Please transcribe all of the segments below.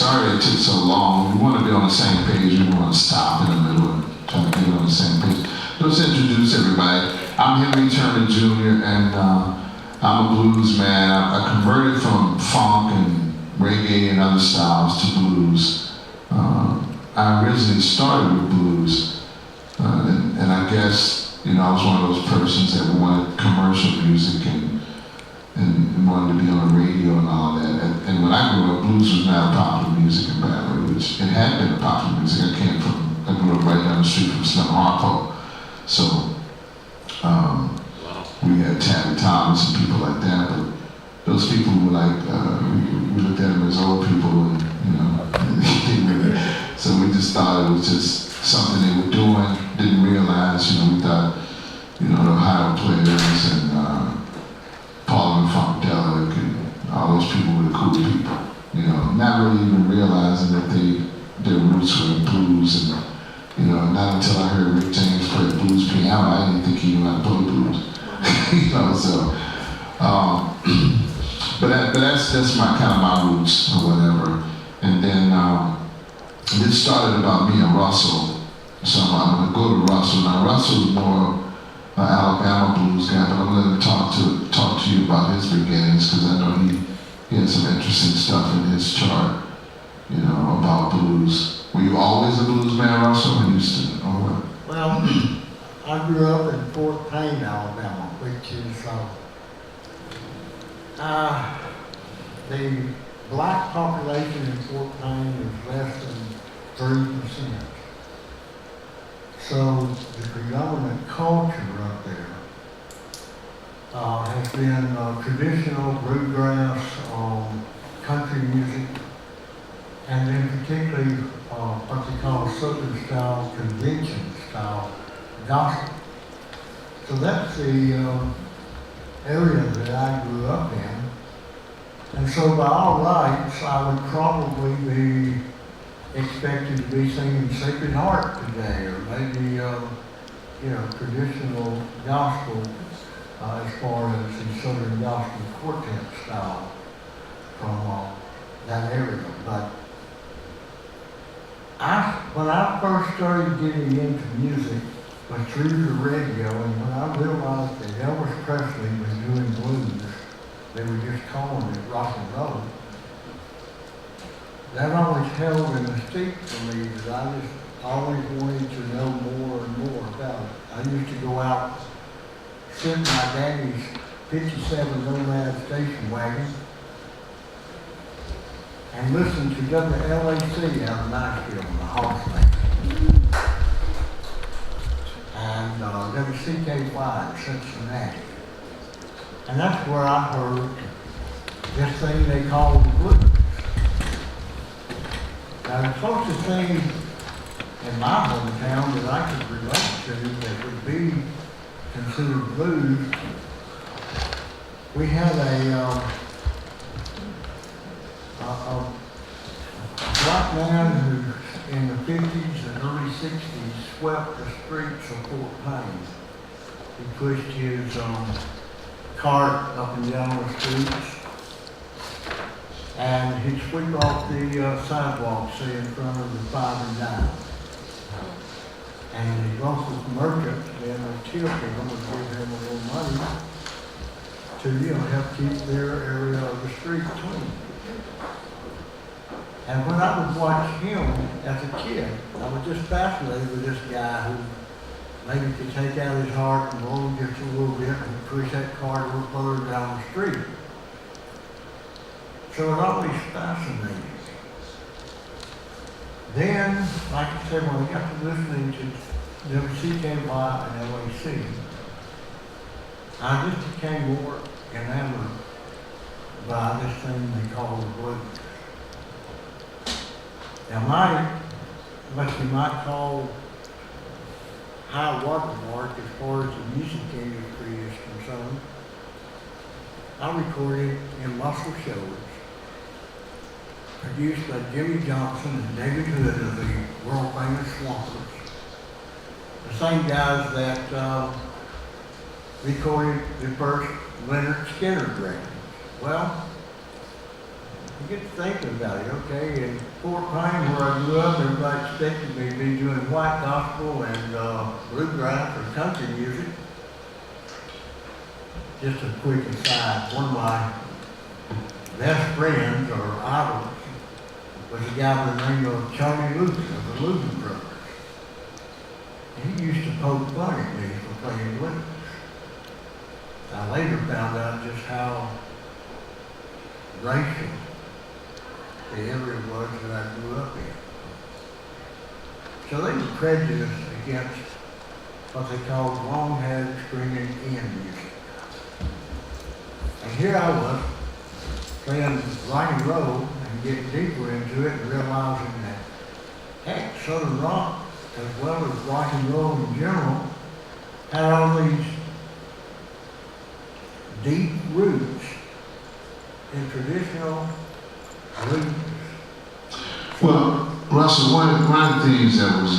sorry it took so long. We want to be on the same page. We want to stop in the middle and try to get on the same page. Let's introduce everybody. I'm Henry Turner Jr. and I'm a blues man. I converted from funk and reggae and other styles to blues. I originally started with blues, and I guess, you know, I was one of those persons that wanted commercial music and wanted to be on the radio and all that. And when I grew up, blues was not a popular music in Baton Rouge. It had been a popular music. I grew up right down the street from Slim Harpo. So we had Tabby Thomas and people like that, but those people were like, we looked at them as old people, and, you know, so we just thought it was just something they were doing, didn't realize, you know, we thought, you know, the Ohio players and Paul and Funkadelic and all those people were the cool people, you know, not really even realizing that their roots were in blues. And, you know, not until I heard Rick James play blues piano, I didn't think he knew how to play blues. You know, so, but that's my kind of my roots or whatever. And then this started about me and Russell. So I'm gonna go to Russell. Now Russell's more an Alabama blues guy, but I'm gonna talk to you about his beginnings, because I know he had some interesting stuff in his chart, you know, about blues. Were you always a blues man, Russell? Or used to, or what? Well, I grew up in Fort Payne, Alabama, which is the black population in Fort Payne is less than 3%. So the predominant culture up there has been traditional bluegrass, country music, and then particularly what they call Southern style, convention style gospel. So that's the area that I grew up in. And so by all rights, I would probably be expected to be singing Sacred Heart today, or maybe, you know, traditional gospel as far as the Southern Gospel Quartet style from that area. But when I first started getting into music was through the radio, and when I realized that Elvis Presley was doing blues, they were just calling it rock and roll. That always held in the steep for me, that I just always wanted to know more and more about it. I used to go out, sit in my daddy's 57 Nomad station wagon, and listen to WLAC out of Nashville, the Hawks Band, and WCKY in Cincinnati. And that's where I heard this thing they call the blues. Now, the closest thing in my hometown that I could relate to that would be considered blues, we had a black man who in the 50s and early 60s swept the streets of Fort Payne. He pushed his cart up and down the streets, and he'd sweep off the sidewalk, say in front of the 5 and Dime. And the local merchants then would tip him and give him a little money to, you know, help keep their area of the street clean. And when I would watch him as a kid, I was just fascinated with this guy who maybe could take out his heart and roll just a little bit and push that cart a little further down the street. So it always fascinated me. Then, like I said, when I got to listening to WCKY and LAC, I just became more enamored by this thing they call the blues. Now what you might call high watermark as far as the music industry is concerned, I recorded in muscle shows produced by Jimmy Johnson and David Hood of the world famous Swampers. The same guys that recorded the first Leonard Skinner record. Well, you get to thinking about it, okay? In Fort Payne, where I grew up, everybody expected me to be doing white gospel and bluegrass or country music. Just a quick aside, one of my best friends or idols was a guy by the name of Charlie Luther of the Bluesmen Brothers. And he used to poke fun at me for playing blues. I later found out just how racial the area was that I grew up in. So they were prejudiced against what they called long-haired screaming in music. And here I was, playing rock and roll and getting deeper into it and realizing that, heck, Southern rock, as well as rock and roll in general, had all these deep roots in traditional blues. Well, Russell, one of the things that was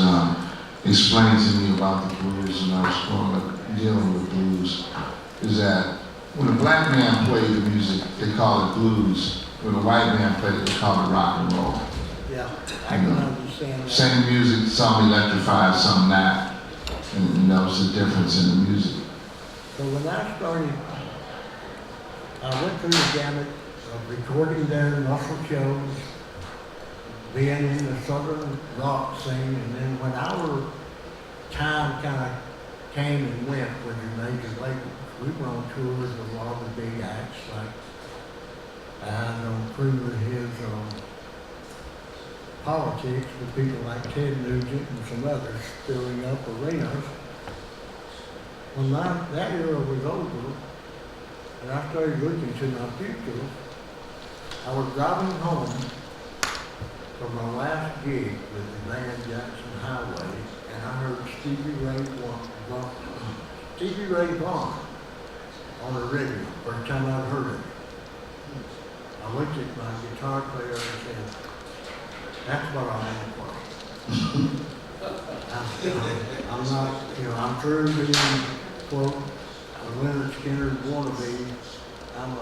explained to me about the blues when I was growing up dealing with blues is that when a black man played the music, they called it blues. When a white man played it, they called it rock and roll. Yeah, I can understand that. Same music, some electrified, some not. And that was the difference in the music. So when I started, I went through the gamut of recording their muscle shows, being in the southern rock scene, and then when our time kind of came and went with the major labels, we were on tours with a lot of the big acts, like I don't prove with his politics with people like Ted Nugent and some others filling up arenas. When that era was over, and I started looking to my future, I was driving home from my last gig with the band Jackson Highway, and I heard Stevie Ray Vaughan on the radio, first time I'd heard it. I looked at my guitar player and said, that's what I want to play. I'm not, I'm through being, quote, a Leonard Skinner wannabe. I'm a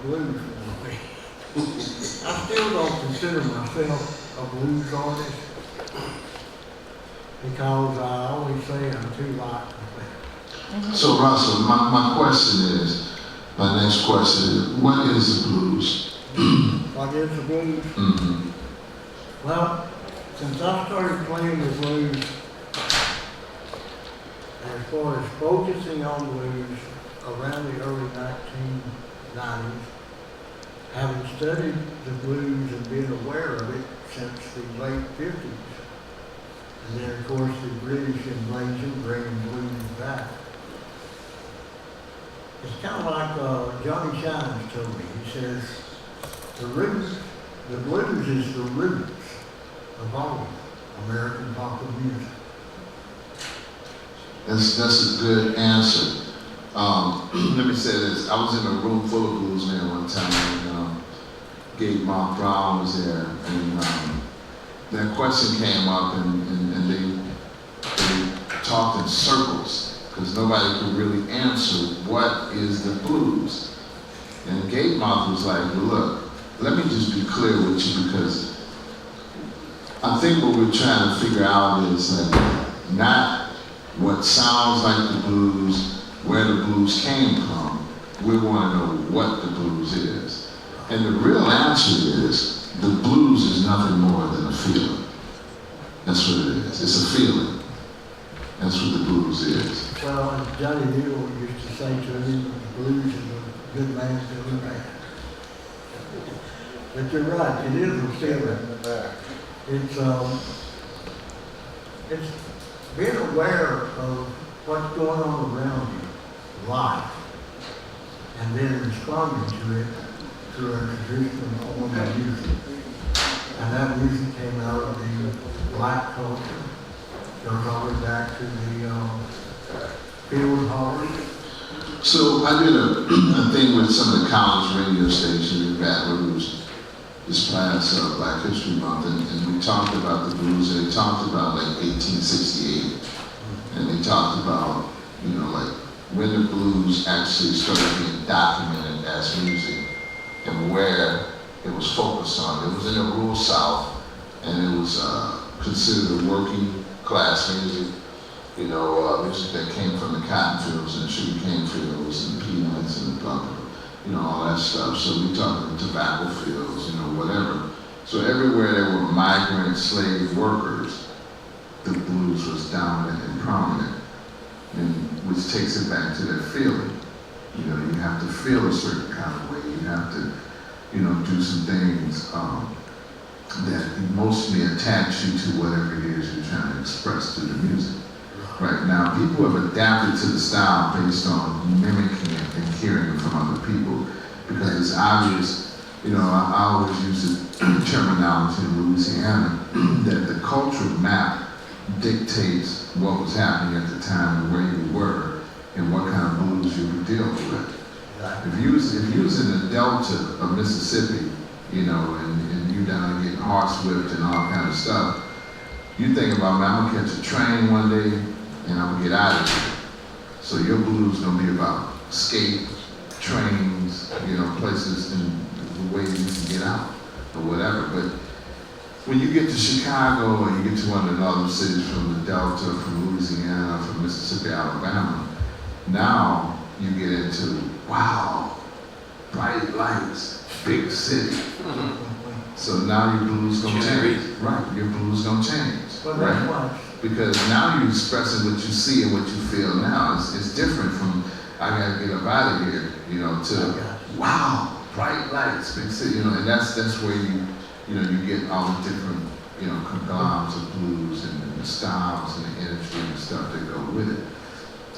blues wannabe. I still don't consider myself a blues artist because I always say I'm too light for that. So Russell, my next question is, what is the blues? What is the blues? Mm-hmm. Well, since I started playing the blues, as far as focusing on blues around the early 1990s, having studied the blues and been aware of it since the late 50s, and then of course the British invasion bringing blues back. It's kind of like Johnny Shines told me. He says, the blues is the roots of all American popular music. That's a good answer. Let me say this. I was in a room full of bluesmen one time, and Gabe Mark Brown was there, and that question came up, and they talked in circles, because nobody could really answer what is the blues. And Gabe Mark was like, well, look, let me just be clear with you, because I think what we're trying to figure out is not what sounds like the blues, where the blues came from. We want to know what the blues is. And the real answer is, the blues is nothing more than a feeling. That's what it is. It's a feeling. That's what the blues is. Well, as Johnny Neal used to say to me, the blues is a good man's good man. But you're right, it is a feeling. It's being aware of what's going on around you, life, and then responding to it through a traditional form of music. And that music came out of the black culture, goes all the way back to the field hollers. So I did a thing with some of the college radio stations in Baton Rouge this past Black History Month, and we talked about the blues, and they talked about like 1868, and they talked about, like when the blues actually started being documented as music, and where was focused on. It was in the rural South, and it was considered a working class music. You know, music that came from the cotton fields and the sugar cane fields and the peanuts and the pumpkin, you know, all that stuff. So we talking tobacco fields, you know, whatever. So everywhere there were migrant slave workers, the blues was dominant and prominent, and which takes it back to that feeling. You know, you have to feel a certain kind of way. You have to, you know, do some things that emotionally attach you to whatever it is you're trying to express through the music. Right now, people have adapted to the style based on mimicking it and hearing it from other people, because it's obvious. You know, I always use the terminology in Louisiana that the cultural map dictates what was happening at the time and where you were and what kind of blues you were dealing with. If you was in the Delta of Mississippi, you know, and you down getting horsewhipped and all kind of stuff, you think about, man, I'm gonna catch a train one day and I'm gonna get out of here. So your blues gonna be about escape, trains, you know, places and the way you can get out or whatever. But when you get to Chicago or you get to one of the other cities from the Delta, from Louisiana, from Mississippi, Alabama, now you get into, wow, bright lights, big city. So now your blues gonna change. Right, your blues gonna change. Right? Because now you're expressing what you see and what you feel now. It's different from, I gotta get up out of here, you know, to, wow, bright lights, big city, you know, and that's where you know, you get all the different, you know, conglomerates of blues and the styles and the energy and stuff that go with it.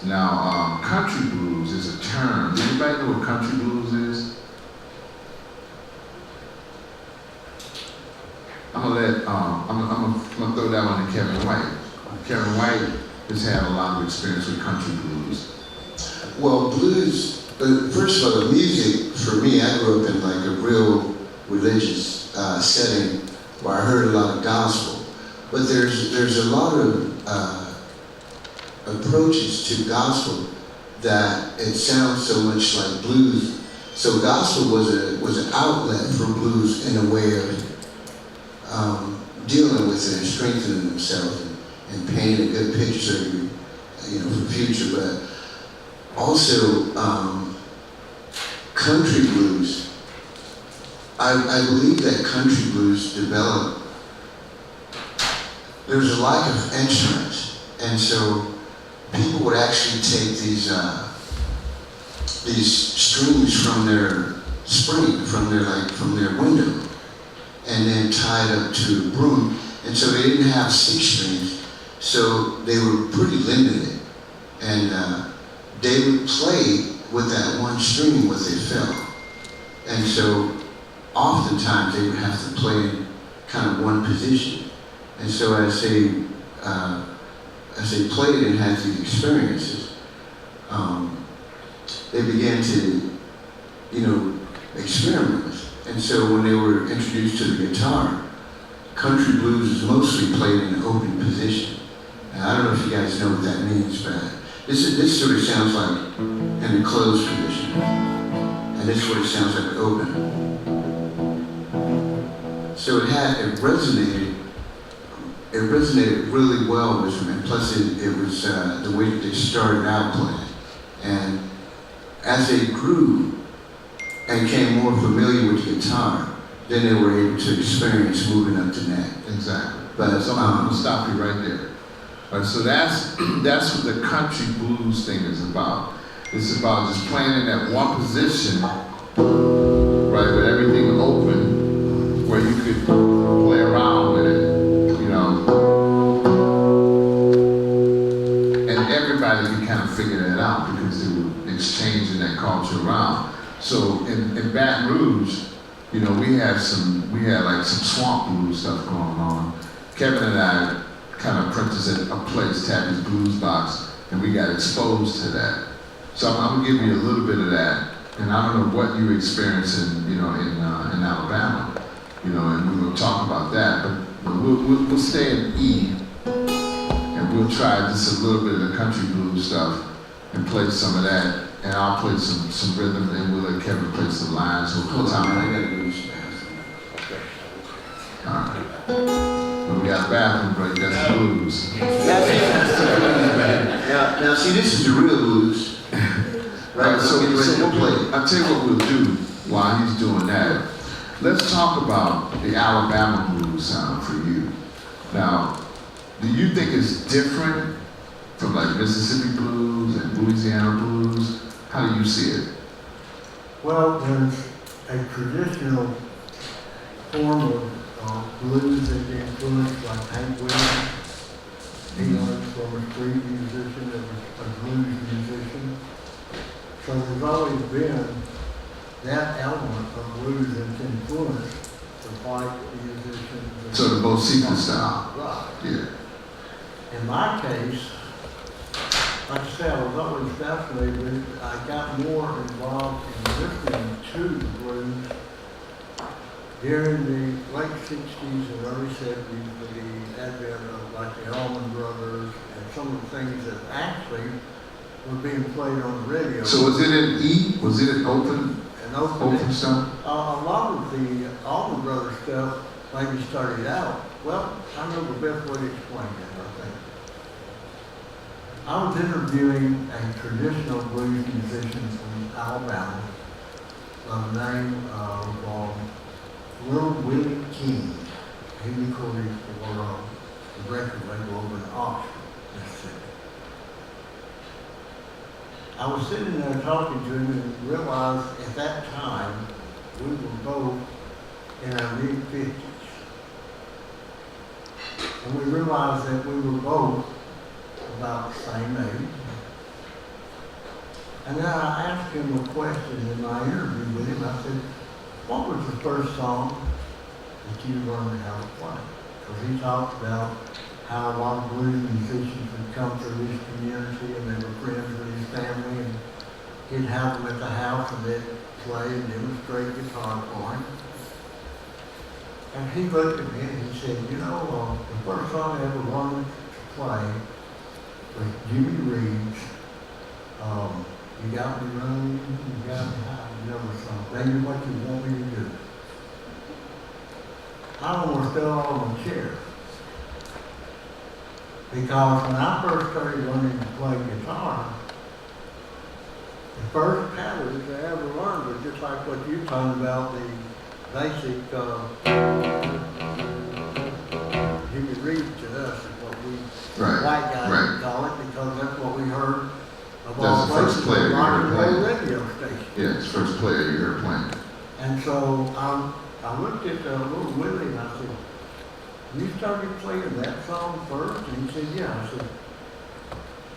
Now, country blues is a term. Does anybody know what country blues is? I'm gonna throw that one to Kevin White. Kevin White has had a lot of experience with country blues. Well, blues, first of all, the music, for me, I grew up in like a real religious setting where I heard a lot of gospel. But there's a lot of approaches to gospel that it sounds so much like blues. So gospel was an outlet for blues in a way of dealing with it and strengthening themselves and painting a good picture, you know, for the future. But also country blues. I believe that country blues developed. There's a lack of instruments, and so people would actually take these strings from their spring, from their window, and then tie it up to a broom. And so they didn't have 6 strings, so they were pretty limited. And they would play with that one string what they felt. And so oftentimes they would have to play in kind of one position. And so as they played and had these experiences, they began to, you know, experiment with it. And so when they were introduced to the guitar, country blues is mostly played in an open position. Now, I don't know if you guys know what that means, but this sort of sounds like in a closed position. And this is what it sounds like open. So it resonated really well with them, and plus it was the way that they started out playing. And as they grew and became more familiar with guitar, then they were able to experience moving up to neck. Exactly. But so I'm gonna stop you right there. Right, so that's what the country blues thing is about. It's about just playing in that one position, right, with everything open, where you could play around with it, you know, and everybody could kind of figure that out because they were exchanging that culture around. So in Baton Rouge, you know, we had like some swamp blues stuff going on. Kevin and I kind of apprenticed at a place, Tabby's Blues Box, and we got exposed to that. So I'm gonna give you a little bit of that, and I don't know what you experienced in Alabama, you know, and we're gonna talk about that, but we'll stay in E, and we'll try just a little bit of the country blues stuff and play some of that, and I'll play some rhythm, and we'll let Kevin play some lines. Hold on, man, I gotta do this fast. bathroom break, that's blues. Now, see, this is the real blues. Right, So get ready to play. I'll tell you what we'll do while he's doing that. Let's talk about the Alabama blues sound for you. Now, do you think it's different from like Mississippi blues and Louisiana blues? How do you see it? Well, there's a traditional form of blues that influenced like Hank Williams. He learned from a street musician that was a blues musician. So there's always been that element of blues that's influenced the white musicians. So the Bocephus style. Right. Yeah. In my case, like I said, I was always fascinated. I got more involved in listening to the blues during the late 60s and early 70s with the advent of like the Allman Brothers and some of the things that actually were being played on the radio. So was it in E? Was it in open stuff? A lot of the Allman Brothers stuff maybe started out. Well, I know the best way to explain it, I think. I was interviewing a traditional blues musician from Alabama by the name of Little Willie King. He recorded for the record label over in Oxford, Mississippi. I was sitting there talking to him and realized at that time we were both in our mid-50s. And we realized that we were both about the same age. And then I asked him a question in my interview with him. I said, what was the first song that you learned how to play? Because he talked about how a lot of blues musicians would come through his community and they were friends with his family and he'd have them at the house and they'd play and demonstrate guitar for him. And he looked at me and he said, you know, the first song I ever learned to play was Jimmy Reed's You Got Me Running, You Got Me High, you know the song, Baby, What You Want Me to Do. I almost fell out of my chair. Because when I first started learning to play guitar, the first patterns I ever learned was just like what you're talking about, the basic Jimmy Reed to us is what we white guys call it, because that's what we heard of all That's the first places, player you rock heard and playing. roll radio station. Yeah, it's first player you heard playing. And so I looked at Little Willie and I said, you started playing that song first? And he said, yeah. I said,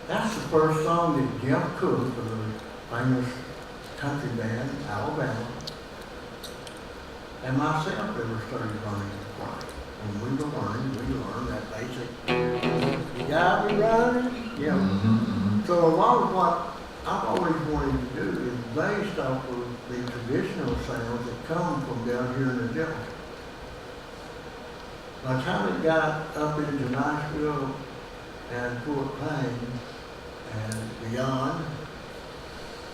that's the first song that Jeff Cook of the famous country band, Alabama, and myself ever started learning to play. When we learned that basic, you got me running, you know. So a lot of what I've always wanted to do is based off of the traditional sounds that come from down here in the Delta. By the time it got up into Nashville and Fort Payne and beyond,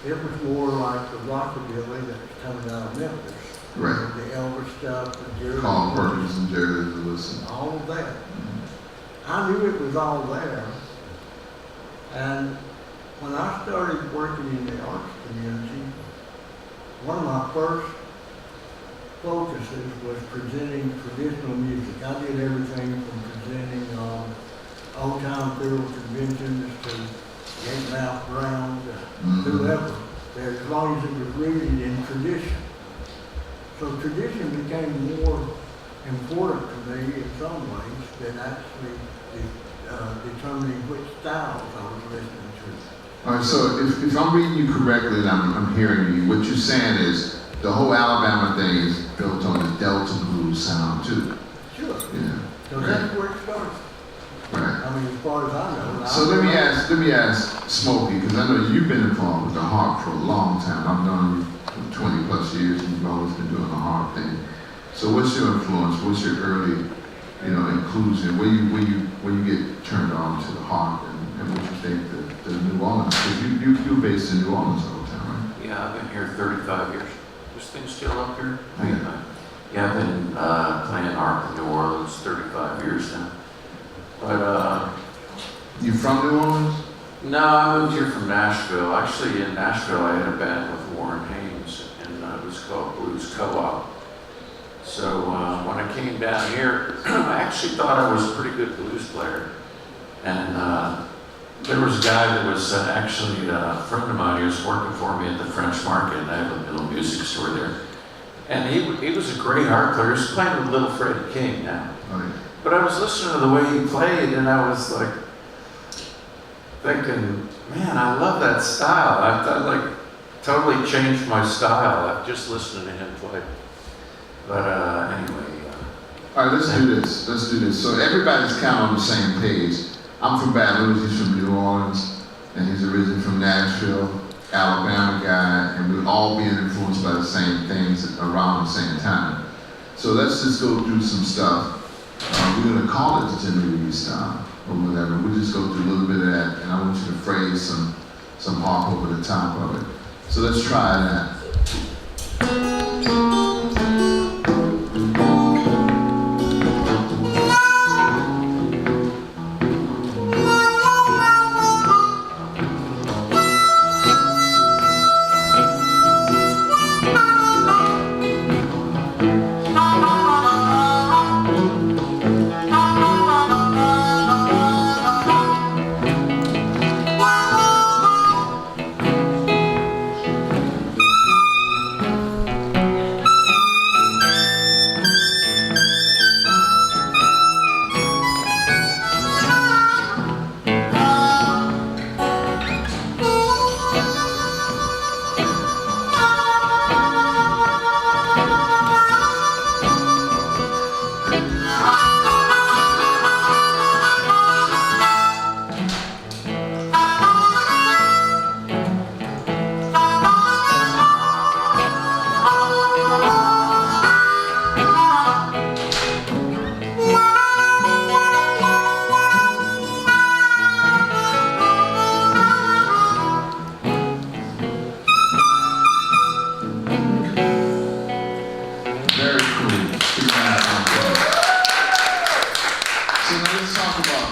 it was more like the rockabilly that was coming out of Memphis. Right. The Elvis stuff, the Jerry Carl Perkins and Jerry Lewis. all of that. I knew it was all there. And when I started working in the arts community, one of my first focuses was presenting traditional music. I did everything from presenting old-time fiddle conventions to Gate Mouth Brown to whoever, as long as it was rooted in tradition. So tradition became more important to me in some ways than actually determining which styles I was listening to. All right, so if I'm reading you correctly and I'm hearing you, what you're saying is the whole Alabama thing is built on the Delta blues sound too. Sure. Yeah. Because that's where it started. Right. I mean, as far as I know. So let me ask Smokey, because I know you've been involved with the harp for a long time. I've known you for 20 plus years and you've always been doing the harp thing. So what's your influence? What's your early, inclusion? Where you get turned on to the harp and what you think the New Orleans, because you're based in New Orleans all the time, right? Yeah, I've been here 35 years. This thing's still up here? Yeah. Yeah, I've been playing harp in New Orleans 35 years now. But You from New Orleans? no, I moved here from Nashville. Actually, in Nashville, I had a band with Warren Haynes, and it was called Blues Co-op. So when I came down here, I actually thought I was a pretty good blues player. And there was a guy that was actually a friend of mine. He was working for me at the French Market, and I have a little music store there. And he was a great harp player. He's playing with Little Freddie King now. Oh, yeah. But I was listening to the way he played, and I was like thinking, man, I love that style. I like totally changed my style just listening to him play. But anyway. All right, let's do this. Let's do this. So everybody's kind of on the same page. I'm from Baton Rouge, he's from New Orleans, and he's originally from Nashville, Alabama guy, and we're all being influenced by the same things around the same time. So let's just go through some stuff. We're going to call it the Tenerife style or whatever. We'll just go through a little bit of that, and I want you to phrase some harp over the top of it. So let's try that.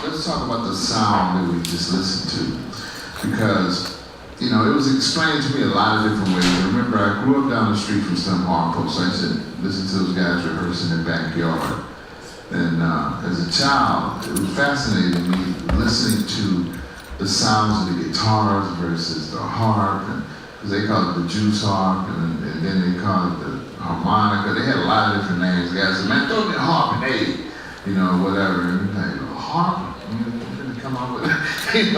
Let's talk about the sound that we just listened to, because it was explained to me a lot of different ways. I remember I grew up down the street from some harp posts. So I used to listen to those guys rehearse in their backyard. And as a child, it was fascinating to me listening to the sounds of the guitars versus the harp, because they call it the juice harp, and then they call it the harmonica. They had a lot of different names. The guys said, man, throw me a harp and hey, whatever. And you're like, harp? You're going to come up with it?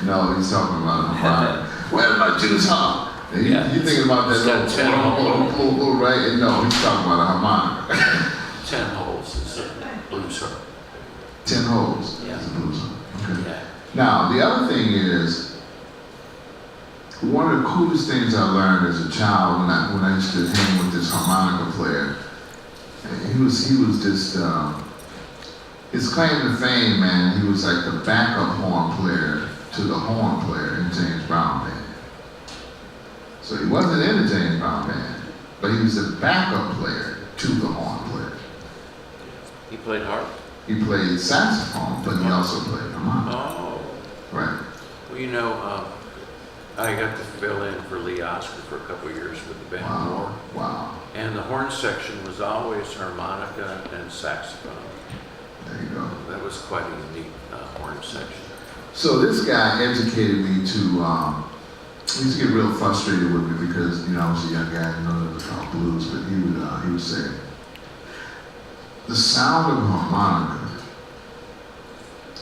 No, he's talking about a harmonica. Where's my juice harp? And you're thinking about that little right? And no, he's talking about a harmonica. 10 holes is a blues harp. 10 holes Yeah. is a blues harp. Okay. Yeah. Now, the other thing is, one of the coolest things I learned as a child when I used to hang with this harmonica player, he was just, his claim to fame, man, he was like the backup horn player to the horn player in James Brown Band. So he wasn't in the James Brown Band, but he was the backup player to the horn player. He played harp? He played saxophone, but he also played harmonica. Oh. Right. Well, I got to fill in for Lee Oscar for a couple of years with the band Wow. War. Wow. And the horn section was always harmonica and saxophone. There you go. That was quite a unique horn section. So this guy educated me to, he used to get real frustrated with me because, I was a young guy, that was called blues, but he would say, the sound of a harmonica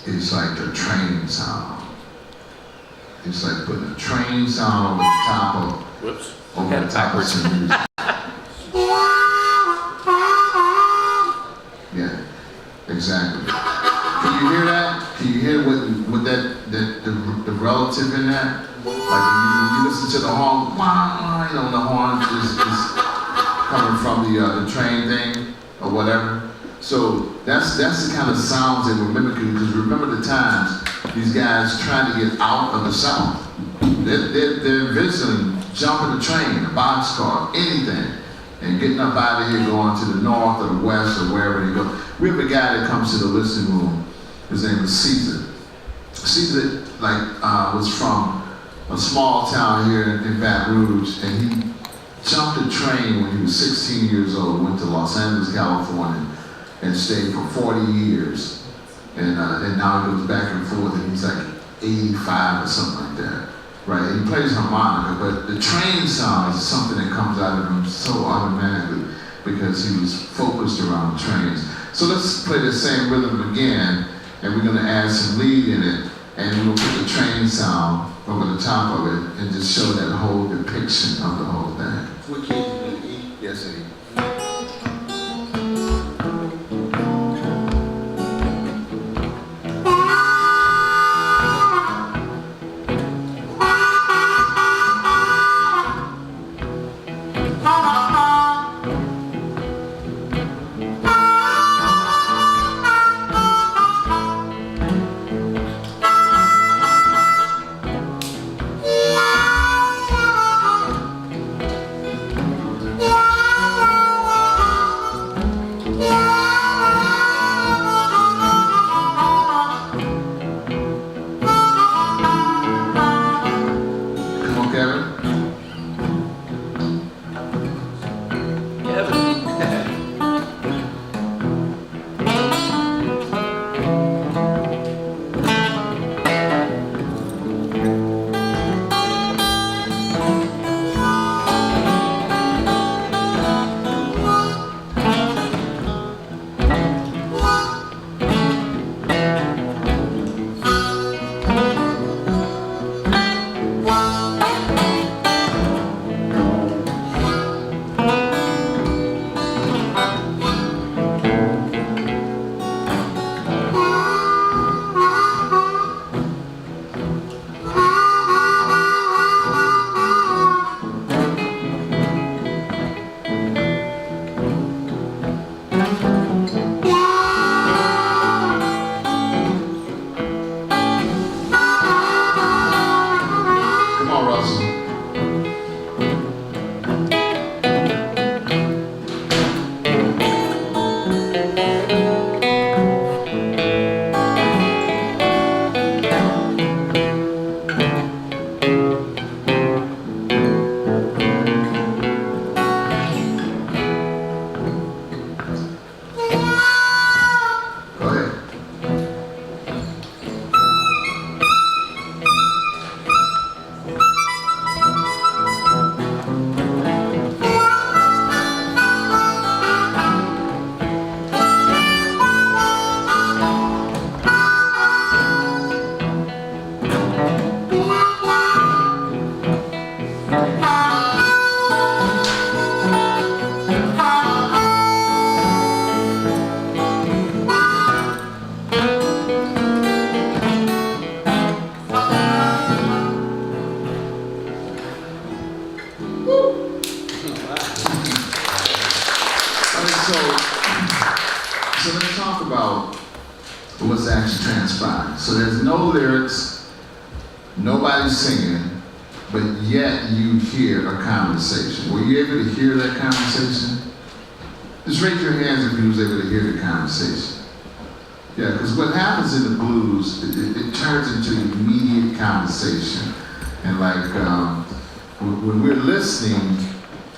is like the train sound. It's like putting a train sound over the top of, Whoops. over the top of some music. Yeah, exactly. Can you hear that? Can you hear what the relative in that? Like when you listen to the horn, the horn is coming from the train thing or whatever. So that's the kind of sounds they were mimicking, because remember the times these guys trying to get out of the South. They're envisioning jumping a train, a boxcar, anything, and getting up out of here, going to the north or the west or wherever they go. We have a guy that comes to the listening room, His name was Caesar. Caesar, was from a small town here in Baton Rouge, and he jumped a train when he was 16 years old, went to Los Angeles, California, and stayed for 40 years. And now he goes back and forth, and he's like 85 or something like that. Right, and he plays harmonica, but the train sound is something that comes out of him so automatically because he was focused around the trains. So let's play the same rhythm again, and we're gonna add some lead in it, and we'll put the train sound over the top of it and just show that whole depiction of the whole thing. What key is it? E? Yes, indeed. So let's talk about what's actually transpiring. So there's no lyrics, nobody's singing, but yet you hear a conversation. Were you able to hear that conversation? Just raise your hands if you was able to hear the conversation. Yeah, because what happens in the blues, it turns into immediate conversation. And when we're listening,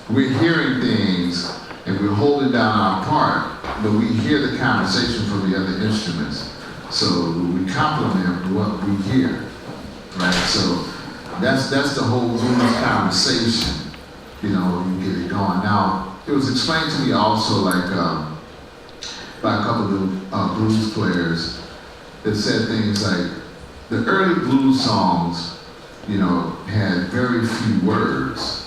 we're hearing things and we're holding down our part, but we hear the conversation from the other instruments. So we complement what we hear, right? So that's the whole blues conversation, you get it going. Now, it was explained to me also by a couple of blues players that said things like the early blues songs, had very few words,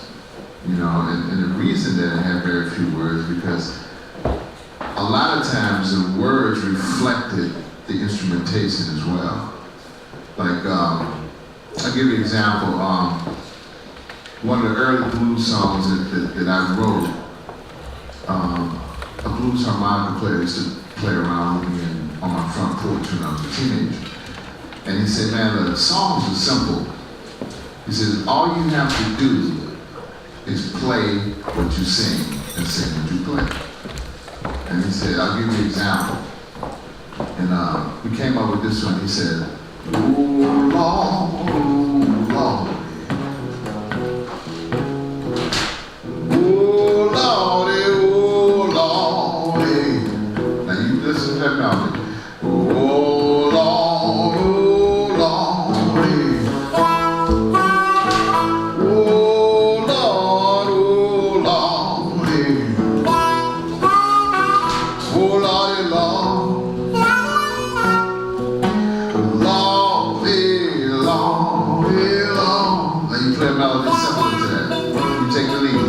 and the reason that it had very few words because a lot of times the words reflected the instrumentation as well. I'll give you an example. One of the early blues songs that I wrote, a blues harmonica player used to play around with me on my front porch when I was a teenager. And he said, man, the songs are simple. He says, all you have to do is play what you sing and sing what you play. And he said, I'll give you an example. And we came up with this one. He said, "Ooh, Lord, ooh, Lord. Ooh, Lordy, ooh, Lordy." Now you listen to that melody. "Oh, Lord, ooh, Lordy. Oh, Lord, ooh, Lordy. Oh, Lordy, Lord. Lordy, Lordy, Lord." Now you play a melody similar to that. You take the lead.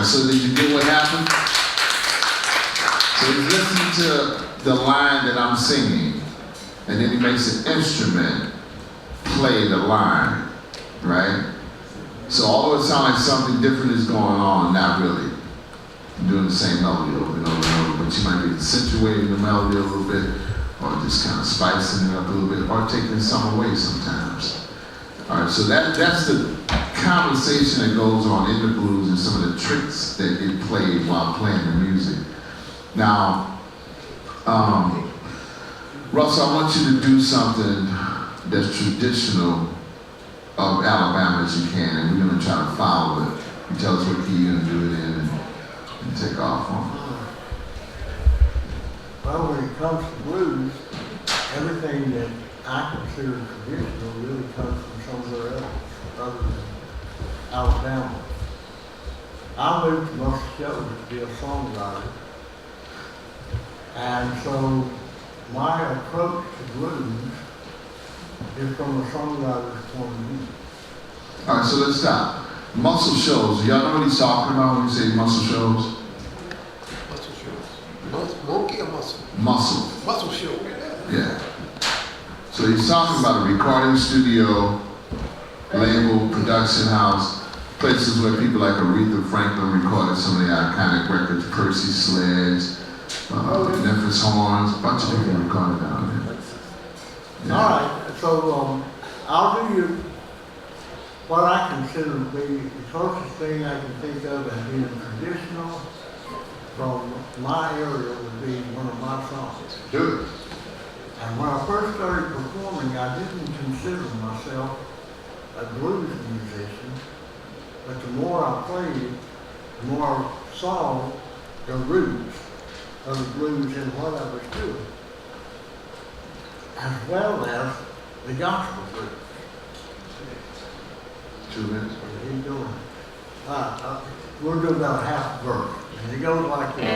So did you get what happened? So he's listening to the line that I'm singing, and then he makes an instrument play the line, right? So although it sounds like something different is going on, not really. I'm doing the same melody over and over and over, but you might be accentuating the melody a little bit, or just kind of spicing it up a little bit, or taking some away sometimes. All right, so that's the conversation that goes on in the blues and some of the tricks that get played while playing the music. Now, Russell, I want you to do something that's traditional of Alabama as you can, and we're going to try to follow it. You tell us what key you're going to do it in and take off on. Well, when it comes to blues, everything that I consider traditional really comes from somewhere else other than Alabama. I moved to Muscle to be a songwriter, and so my approach to blues is from a songwriter's point of view. All right, so let's stop. Muscle shows. Y'all know what he's talking about when you say muscle shows? Muscle shows. Monkey or muscle? Muscle. Muscle show. Yeah. So he's talking about a recording studio, label, production house, places where people like Aretha Franklin recorded some of the iconic records, Percy Sledge, Memphis Horns, a bunch of people recorded down there. Yeah. All right, so I'll do you what I consider to be the closest thing I can think of as being traditional from my area would be one of my songs. Do it. And when I first started performing, I didn't consider myself a blues musician, but the more I played, the more I saw the roots of the blues in what I was doing, as well as the gospel roots. 2 minutes. What are you doing? We'll do about half a verse, and it goes like this.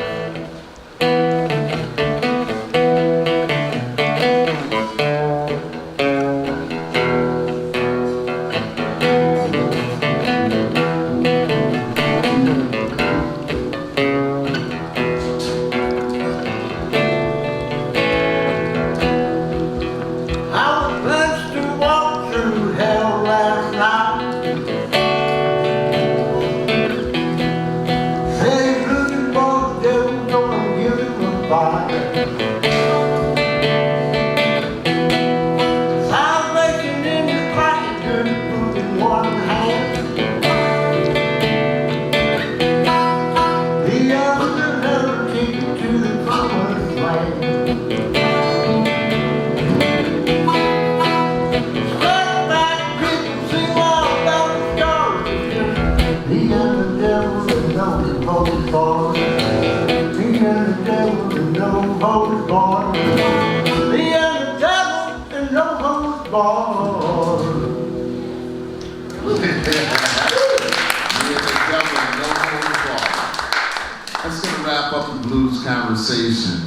That's going to wrap up the blues conversation.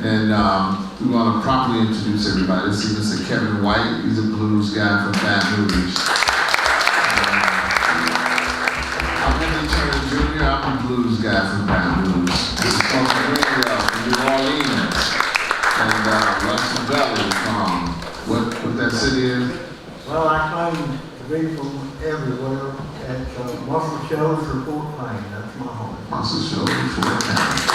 And we want to properly introduce everybody. This is Mr. Kevin White. He's a blues guy from Baton Rouge. I'm Henry Turner Jr. I'm a blues guy from Baton Rouge. This is from New Orleans. And Russell Gulley from what that city is? Well, I claim to be from everywhere at Muscle Shoals or Fort Payne. That's my home. Muscle Shoals, Fort Payne.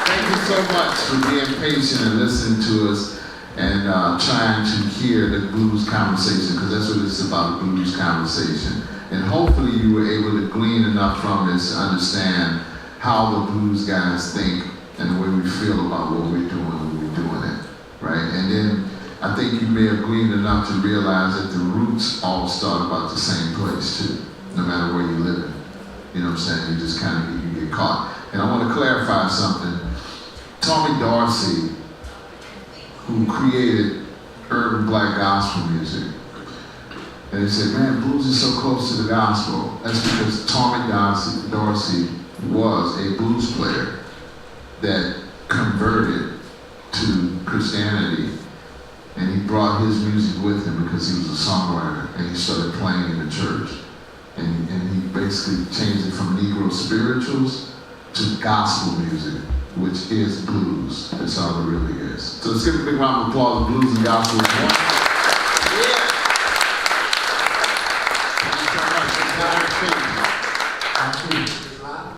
Thank you so much for being patient and listening to us and trying to hear the blues conversation, because that's what it's about, a blues conversation. And hopefully you were able to glean enough from this to understand how the blues guys think and the way we feel about what we're doing when we're doing it, right? And then I think you may have gleaned enough to realize that the roots all start about the same place too, no matter where you live. You know what I'm saying? You just kind of you get caught. And I want to clarify something. Tommy Dorsey, who created urban black gospel music, and he said, man, blues is so close to the gospel. That's because Tommy Dorsey was a blues player that converted to Christianity, and he brought his music with him because he was a songwriter, and he started playing in the church. And he basically changed it from Negro spirituals to gospel music, which is blues. That's all it really is. So let's give a big round of applause to blues and gospel.